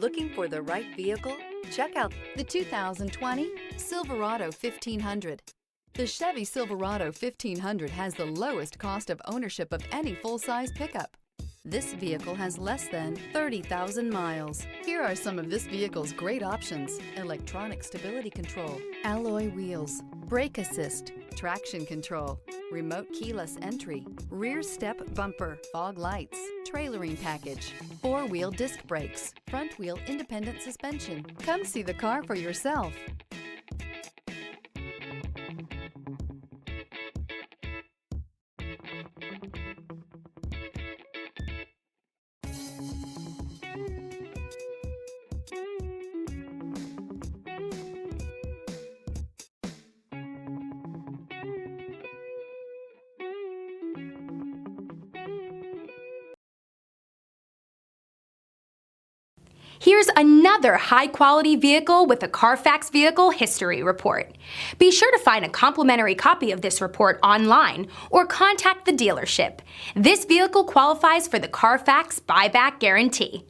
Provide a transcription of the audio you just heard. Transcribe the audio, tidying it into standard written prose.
Looking for the right vehicle? Check out the 2020 Silverado 1500. The Chevy Silverado 1500 has the lowest cost of ownership of any full-size pickup. This vehicle has less than 30,000 miles. Here are some of this vehicle's great options: electronic stability control, alloy wheels, brake assist, traction control, remote keyless entry, rear step bumper, fog lights, trailering package, four-wheel disc brakes, front wheel independent suspension. Come see the car for yourself. Here's another high-quality vehicle with a Carfax Vehicle History Report. Be sure to find a complimentary copy of this report online or contact the dealership. This vehicle qualifies for the Carfax Buyback Guarantee.